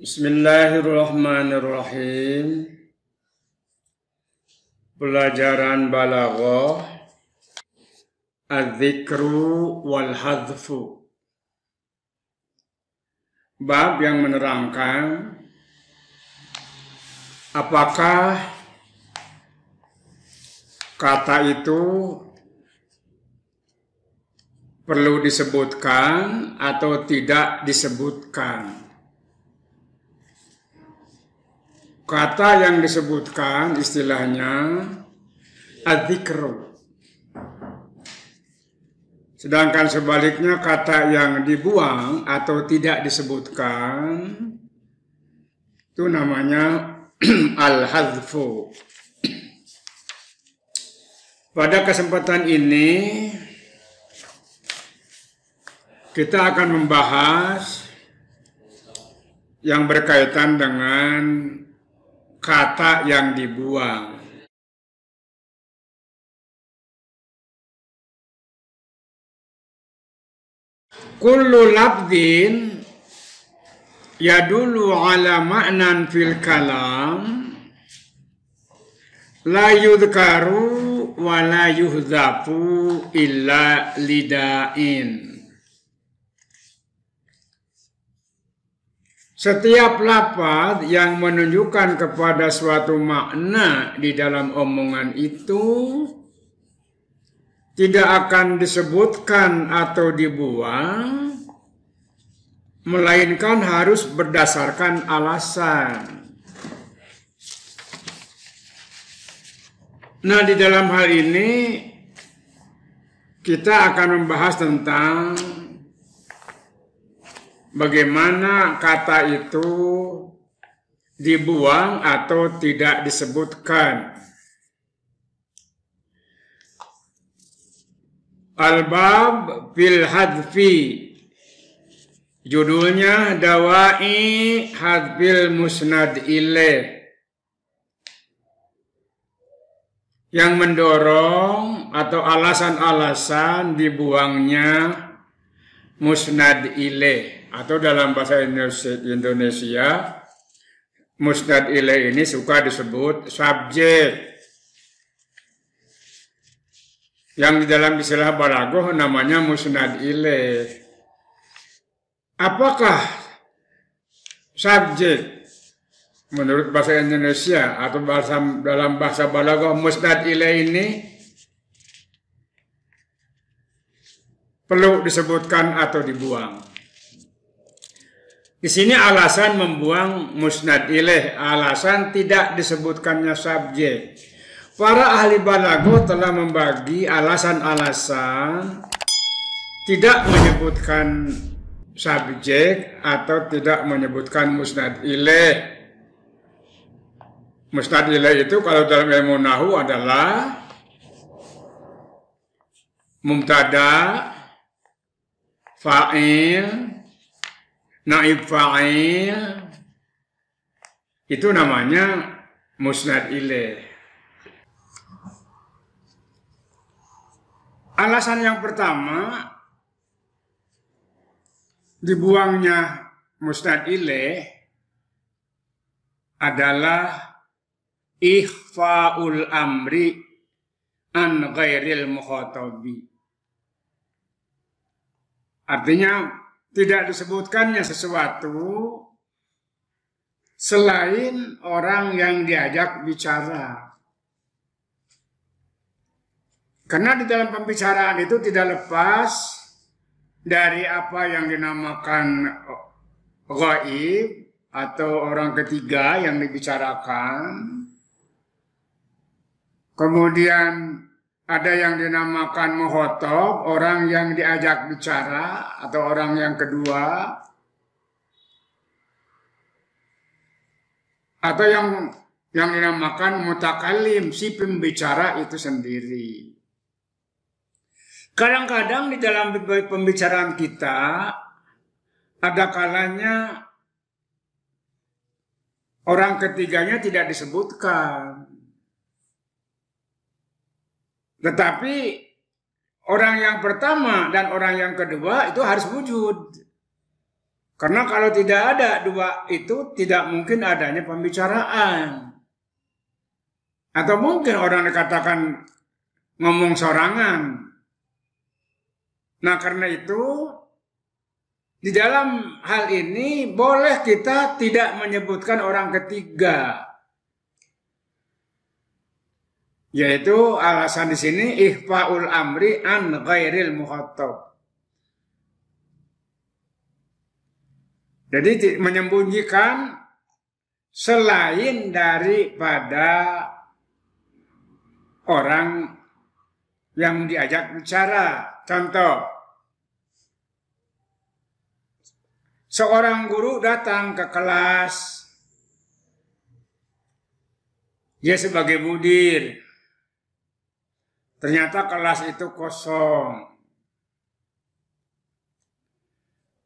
Bismillahirrahmanirrahim. Pelajaran balaghah, az-zikru wal hadfu. Bab yang menerangkan apakah kata itu perlu disebutkan atau tidak disebutkan. Kata yang disebutkan istilahnya az-zikru. Sedangkan sebaliknya kata yang dibuang atau tidak disebutkan itu namanya al-hadfu. Pada kesempatan ini kita akan membahas yang berkaitan dengan kata yang dibuang. Kullu lafdhin yadullu ala ma'nan fil kalam la yudhkaru wa la yuhdhafu illa lida'in. Setiap lafaz yang menunjukkan kepada suatu makna di dalam omongan itu tidak akan disebutkan atau dibuang, melainkan harus berdasarkan alasan. Nah, di dalam hal ini kita akan membahas tentang bagaimana kata itu dibuang atau tidak disebutkan. Al-bab fil hadfi. Judulnya Dawai hadfil musnad ilaih. Yang mendorong atau alasan-alasan dibuangnya musnad ilaih. Atau dalam bahasa Indonesia, musnad ilaih ini suka disebut subjek. Yang di dalam istilah balaghah namanya musnad ilaih. Apakah subjek menurut bahasa Indonesia atau dalam bahasa balaghah musnad ilaih ini perlu disebutkan atau dibuang? Di sini alasan membuang musnad ilaih, alasan tidak disebutkannya subjek. Para ahli balaghah telah membagi alasan-alasan tidak menyebutkan subjek atau tidak menyebutkan musnad ilaih. Musnad ilaih itu kalau dalam ilmu nahwu adalah mubtada, fa'il, naib fa'il, itu namanya musnad ilaih. Alasan yang pertama dibuangnya musnad ilaih adalah ikhfa'ul amri an ghairil mukhatabi. Artinya tidak disebutkannya sesuatu selain orang yang diajak bicara. Karena di dalam pembicaraan itu tidak lepas dari apa yang dinamakan ghaib atau orang ketiga yang dibicarakan. Kemudian ada yang dinamakan mukhatab, orang yang diajak bicara atau orang yang kedua. Atau yang dinamakan mutakallim, si pembicara itu sendiri. Kadang-kadang di dalam pembicaraan kita ada kalanya orang ketiganya tidak disebutkan. Tetapi orang yang pertama dan orang yang kedua itu harus wujud. Karena kalau tidak ada dua itu tidak mungkin adanya pembicaraan. Atau mungkin orang dikatakan ngomong sorangan. Nah karena itu di dalam hal ini boleh kita tidak menyebutkan orang ketiga. Yaitu alasan di sini ikhfaul amri an ghairil mukhatab. Jadi menyembunyikan selain daripada orang yang diajak bicara. Contoh, seorang guru datang ke kelas, dia sebagai mudir. Ternyata kelas itu kosong.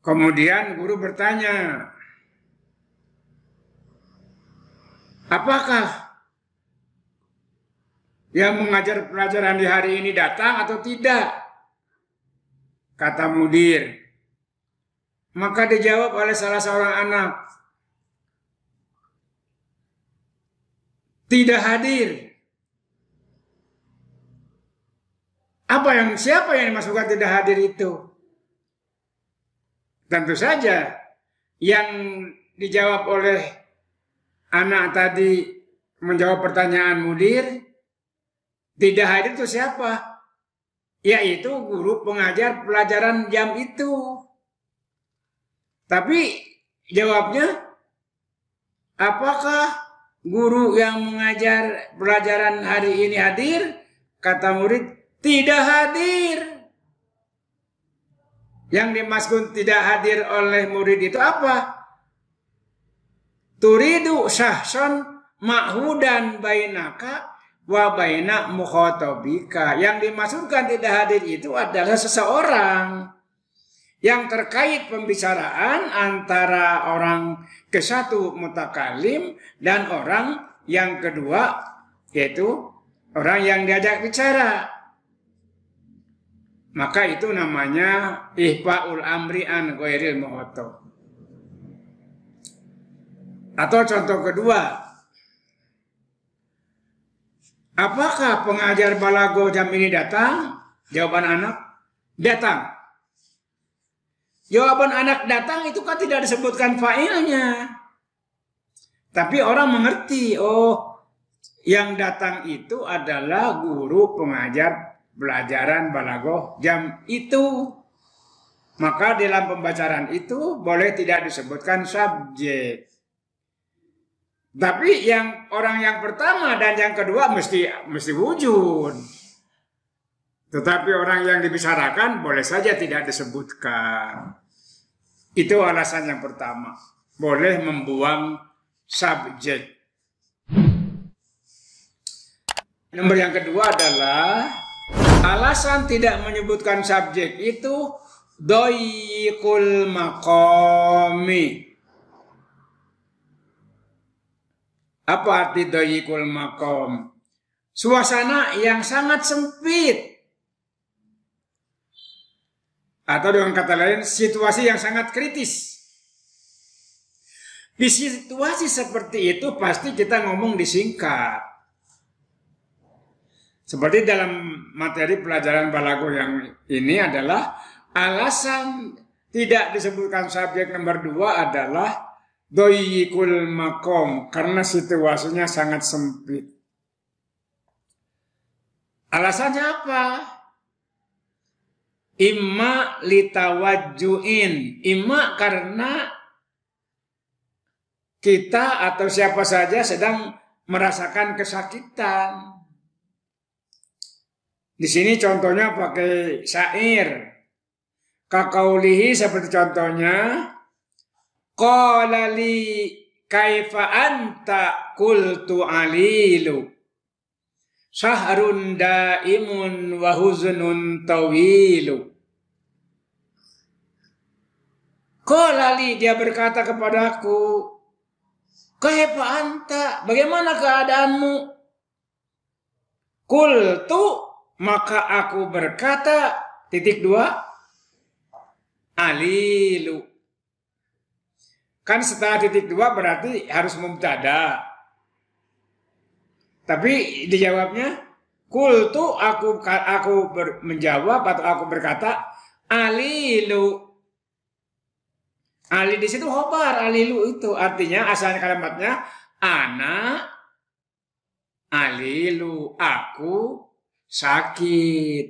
Kemudian guru bertanya, apakah yang mengajar pelajaran di hari ini datang atau tidak? Kata mudir. Maka dijawab oleh salah seorang anak, tidak hadir. Siapa yang dimasukkan tidak hadir itu? Tentu saja yang dijawab oleh anak tadi menjawab pertanyaan mudir, tidak hadir itu siapa? Yaitu guru pengajar pelajaran jam itu. Tapi jawabnya, apakah guru yang mengajar pelajaran hari ini hadir? Kata murid, tidak hadir. Yang dimaksud tidak hadir oleh murid itu apa? Turidu syahson ma'hudan bainaka wa baina mukhatabika. Yang dimaksudkan tidak hadir itu adalah seseorang yang terkait pembicaraan antara orang ke satu mutakalim dan orang yang kedua, yaitu orang yang diajak bicara. Maka itu namanya ihfaul amri an ghairil mukhatab. Atau contoh kedua, apakah pengajar balago jam ini datang? Jawaban anak, datang. Jawaban anak datang itu kan tidak disebutkan fa'ilnya. Tapi orang mengerti, oh yang datang itu adalah guru pengajar pelajaran balaghah jam itu. Maka dalam pembacaran itu boleh tidak disebutkan subjek. Tapi orang yang pertama dan yang kedua mesti wujud. Tetapi orang yang dibicarakan boleh saja tidak disebutkan. Itu alasan yang pertama. Boleh membuang subjek. Nomor yang kedua adalah alasan tidak menyebutkan subjek itu doyikul maqami. Apa arti doyikul maqam? Suasana yang sangat sempit. Atau dengan kata lain, situasi yang sangat kritis. Di situasi seperti itu pasti kita ngomong disingkat. Seperti dalam materi pelajaran balaghah yang ini adalah alasan tidak disebutkan subjek nomor 2 adalah doyikul makom, karena situasinya sangat sempit. Alasannya apa? Imma litawajjuin, imma karena kita atau siapa saja sedang merasakan kesakitan. Di sini contohnya pakai syair. Kakaulihi seperti contohnya, qala li kaifa anta qultu alilu syahrun daimun wa huznun tawilu. Qala li, dia berkata kepadaku, kaifa anta, bagaimana keadaanmu? Qultu, maka aku berkata, titik 2, alilu, Kan setelah titik 2 berarti harus mubtada. Tapi dijawabnya qultu, aku menjawab atau aku berkata alilu. Ali di situ khobar, alilu itu artinya asal kalimatnya ana alilu, aku sakit.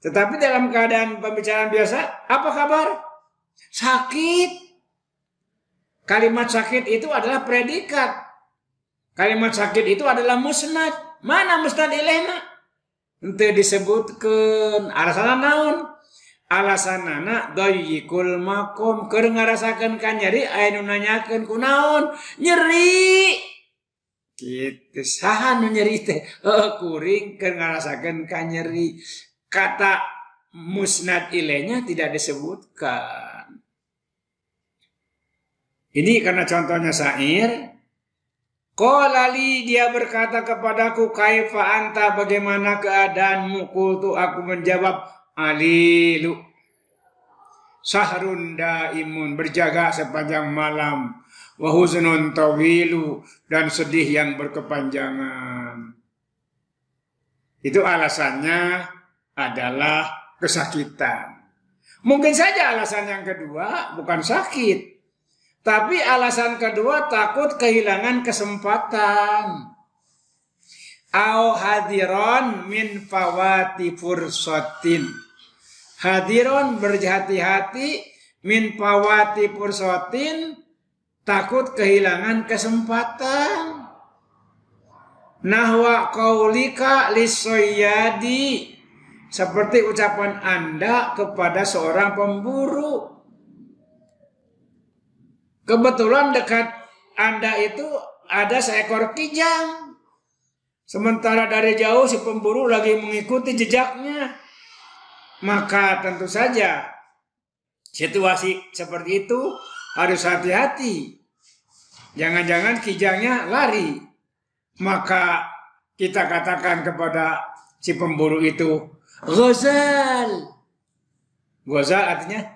Tetapi dalam keadaan pembicaraan biasa, apa kabar? Sakit. Kalimat sakit itu adalah predikat. Kalimat sakit itu adalah musnad. Mana musnad ilaihna? Ente disebutkan alasan naon? Alasanana dayyikul makom, keur ngarasakeun ka nyeri aya nu nanyakeun kunaon? Nyeri. Kitu saha nu nyeri teh? Kuring keur ngarasakeun ka nyeri. Kata musnad ilaihnya tidak disebutkan. Ini karena contohnya syair. Qalali, dia berkata kepadaku, kaifa anta, bagaimana keadaanmu? Qultu, aku menjawab, alilu. Sahrun daimun, berjaga sepanjang malam. Wa huznun tawilu, dan sedih yang berkepanjangan. Itu alasannya adalah kesakitan. Mungkin saja alasan yang kedua bukan sakit. Tapi alasan kedua takut kehilangan kesempatan. Au hadiron min fawati fursatin. Hadiron, berhati-hati, min fawati fursatin, takut kehilangan kesempatan. Nahwa qaulika lisoyadi, seperti ucapan Anda kepada seorang pemburu. Kebetulan dekat Anda itu ada seekor kijang. Sementara dari jauh si pemburu lagi mengikuti jejaknya. Maka tentu saja situasi seperti itu harus hati-hati. Jangan-jangan kijangnya lari. Maka kita katakan kepada si pemburu itu, ghazal. Ghazal artinya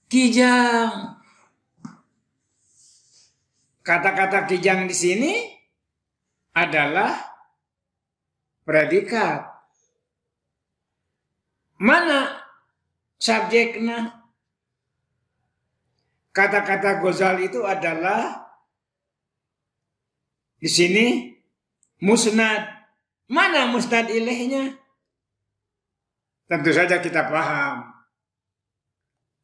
kijang. Kata-kata kijang di sini adalah predikat. Mana subjeknya? Kata-kata ghazal itu adalah di sini musnad. Mana musnad ilaihnya? Tentu saja kita paham.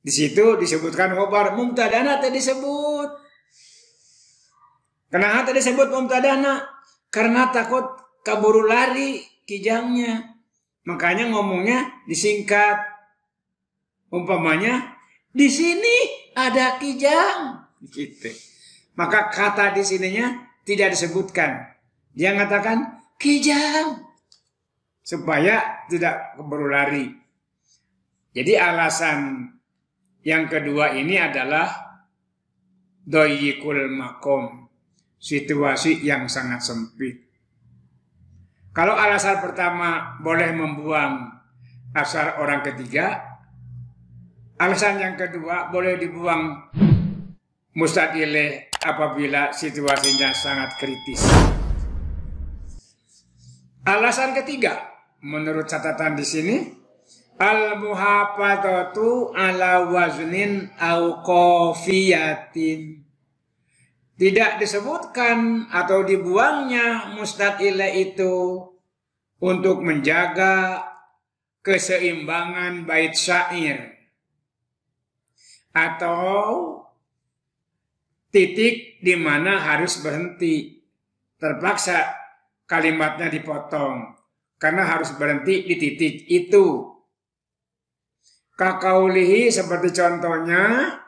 Di situ disebutkan khobar, mubtadana tadi disebut. Kenapa tadi disebut mubtadana? Karena takut kaburu lari kijangnya. Makanya ngomongnya disingkat. Umpamanya di sini ada kijang. Gitu. Maka kata di sininya tidak disebutkan. Dia mengatakan kijang supaya tidak keburu lari. Jadi alasan yang kedua ini adalah doyikul makom, situasi yang sangat sempit. Kalau alasan pertama boleh membuang asar orang ketiga, alasan yang kedua boleh dibuang mustad ilaih apabila situasinya sangat kritis. Alasan ketiga, menurut catatan di sini, al-muhafadzatu ala waznin au qafiyatin. Tidak disebutkan atau dibuangnya musnad ilaih itu untuk menjaga keseimbangan bait syair atau titik di mana harus berhenti. Terpaksa kalimatnya dipotong karena harus berhenti di titik itu. Kakaulihi, seperti contohnya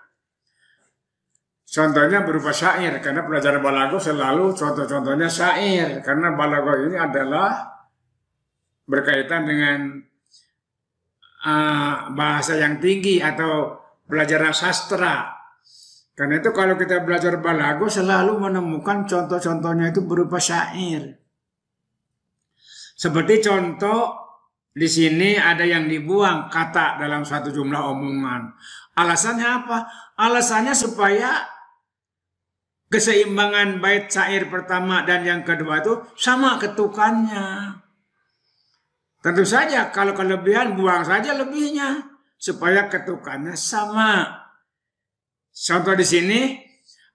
berupa syair, karena pelajaran balaghah selalu contoh-contohnya syair, karena balaghah ini adalah berkaitan dengan bahasa yang tinggi atau pelajaran sastra. Karena itu kalau kita belajar balaghah selalu menemukan contoh-contohnya itu berupa syair. Seperti contoh di sini ada yang dibuang kata dalam suatu jumlah omongan. Alasannya apa? Alasannya supaya keseimbangan bait syair pertama dan yang kedua itu sama ketukannya. Tentu saja kalau kelebihan buang saja lebihnya supaya ketukannya sama. Contoh di sini,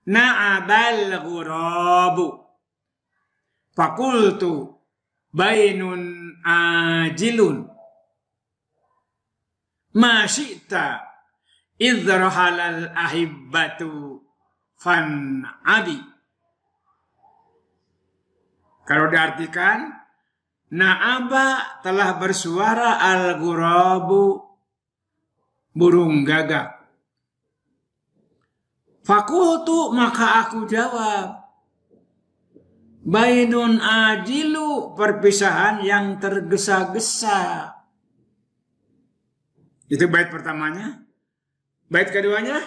na'abal ghurabu fakultu bainun ajilun ma syi'ta idzrahalal ahibbatu fan abi. Kalau diartikan, na'aba telah bersuara al-ghurabu, burung gagak. Fakultu, maka aku jawab, bainun ajilu, perpisahan yang tergesa-gesa. Itu bait pertamanya. Bait keduanya,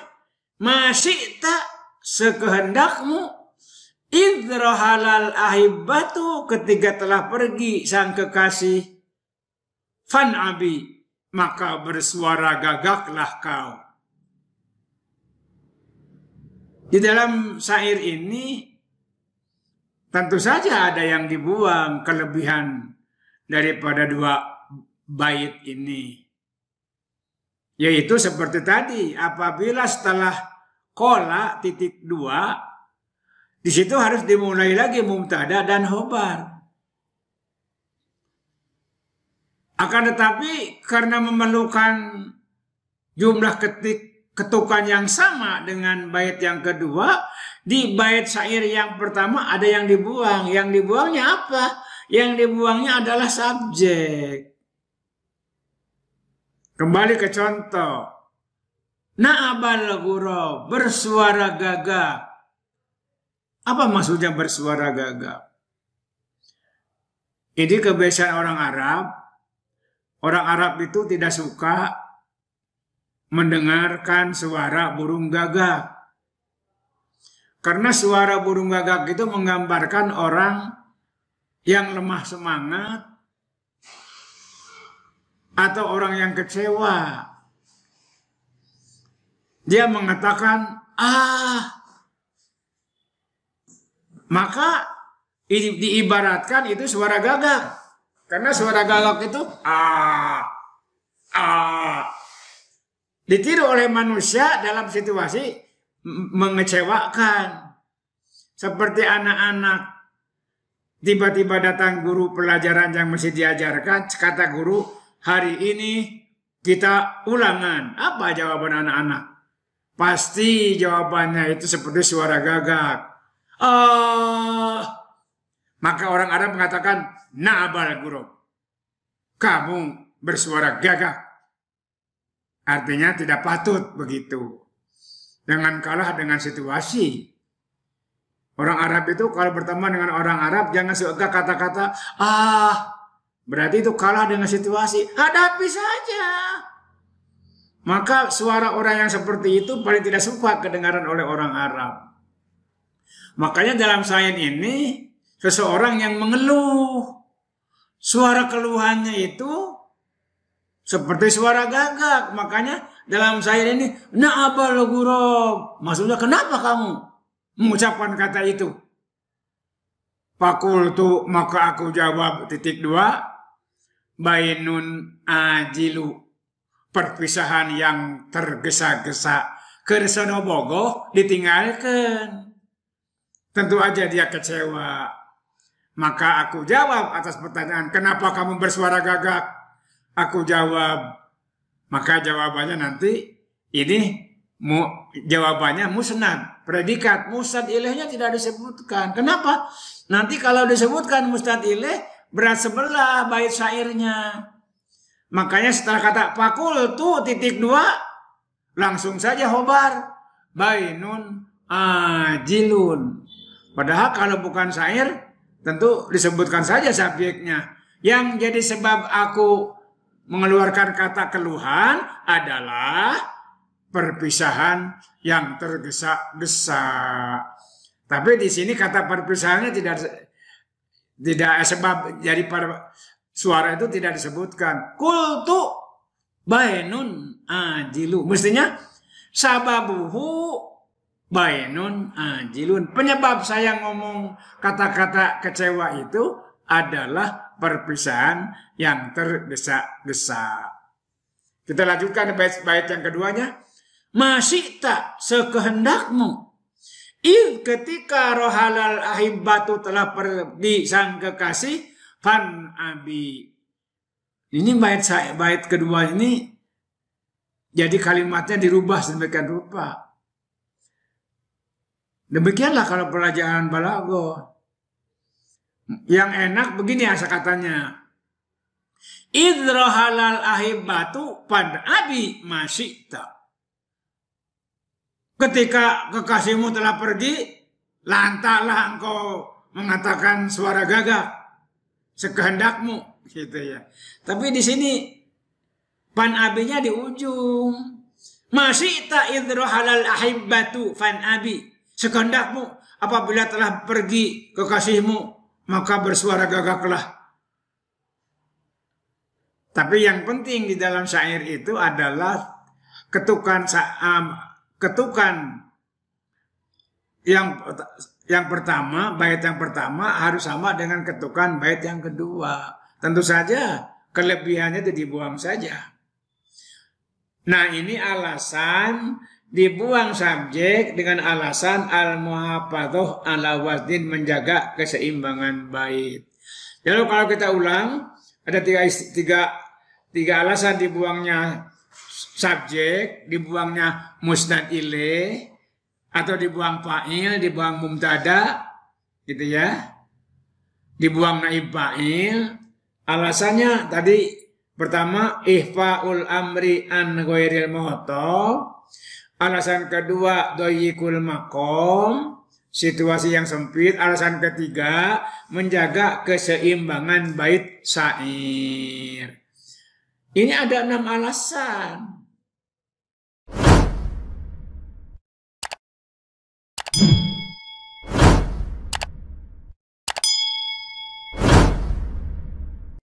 masyita, sekehendakmu, idzrahalal ahibbatu, ketika telah pergi sang kekasih, fan abi, maka bersuara gagaklah kau. Di dalam syair ini tentu saja ada yang dibuang kelebihan daripada dua bait ini. Yaitu seperti tadi, apabila setelah kola titik dua, di situ harus dimulai lagi mubtada dan khobar. Akan tetapi karena memerlukan jumlah ketukan yang sama dengan bait yang kedua, di bait syair yang pertama ada yang dibuang. Yang dibuangnya apa? Yang dibuangnya adalah subjek. Kembali ke contoh. Na'abal ghurab, bersuara gagak. Apa maksudnya bersuara gagak? Ini kebiasaan orang Arab. Orang Arab itu tidak suka mendengarkan suara burung gagak. Karena suara burung gagak itu menggambarkan orang yang lemah semangat atau orang yang kecewa. Dia mengatakan, maka diibaratkan itu suara gagak. Karena suara gagak itu ditiru oleh manusia dalam situasi mengecewakan. Seperti anak-anak tiba-tiba datang guru pelajaran yang mesti diajarkan, kata guru, hari ini kita ulangan. Apa jawaban anak-anak? Pasti jawabannya itu seperti suara gagak. Maka orang Arab mengatakan, na'abal ghurab, kamu bersuara gagak. Artinya tidak patut begitu. Jangan kalah dengan situasi. Orang Arab itu kalau berteman dengan orang Arab jangan suka kata-kata berarti itu kalah dengan situasi. Hadapi saja. Maka suara orang yang seperti itu paling tidak suka kedengaran oleh orang Arab. Makanya dalam syair ini seseorang yang mengeluh, suara keluhannya itu seperti suara gagak. Makanya dalam syair ini, na'abal ghurab, maksudnya kenapa kamu mengucapkan kata itu? Fakultu, maka aku jawab titik dua, bainun ajilu, perpisahan yang tergesa-gesa. Kersono bogoh ditinggalkan. Tentu aja dia kecewa. Maka aku jawab atas pertanyaan, kenapa kamu bersuara gagak? Aku jawab, maka jawabannya nanti ini jawabannya musnad, predikat. Musnad ilaihnya tidak disebutkan. Kenapa? Nanti kalau disebutkan musnad ilaih berat sebelah bait syairnya. Makanya setelah kata fakultu titik dua, langsung saja khobar bainun ajilun. Padahal kalau bukan syair tentu disebutkan saja subjeknya. Yang jadi sebab aku mengeluarkan kata keluhan adalah perpisahan yang tergesa-gesa. Tapi di sini kata perpisahannya tidak sebab jadi suara itu tidak disebutkan. Kultu bainun ajilu. Mestinya sababuhu bainun ajilun. Penyebab saya ngomong kata-kata kecewa itu adalah perpisahan yang tergesa-gesa. Kita lanjutkan bait yang keduanya. Masih tak sekehendakmu. Ketika rohalal ahibbatu telah pergi sang kekasih, fan abi. Ini bait kedua ini jadi kalimatnya dirubah sedemikian rupa. Demikianlah kalau pelajaran balaghah. Yang enak begini asa katanya. Idrohalal ahibbatu fan abi masyita. Ketika kekasihmu telah pergi, lantaklah engkau mengatakan suara gagak sekehendakmu, gitu ya. Tapi di sini fan abinya di ujung. Masih tak idrohalal ahibbatu fan abi. Sekehendakmu apabila telah pergi kekasihmu, maka bersuara gagaklah. Tapi yang penting di dalam syair itu adalah ketukan yang pertama, bait yang pertama harus sama dengan ketukan bait yang kedua. Tentu saja kelebihannya itu dibuang saja. Nah, ini alasan dibuang subjek dengan alasan al-muhafadzah ala wazdin, menjaga keseimbangan bait. Lalu kalau kita ulang, ada tiga alasan dibuangnya subjek, dibuangnya musnad ilaih, atau dibuang fa'il, dibuang mubtada, gitu ya. Dibuang naib fa'il. Alasannya tadi pertama ihfa'ul amri an ghairil muhatab. Alasan kedua doyikul maqam, situasi yang sempit. Alasan ketiga menjaga keseimbangan bait syair. Ini ada 6 alasan.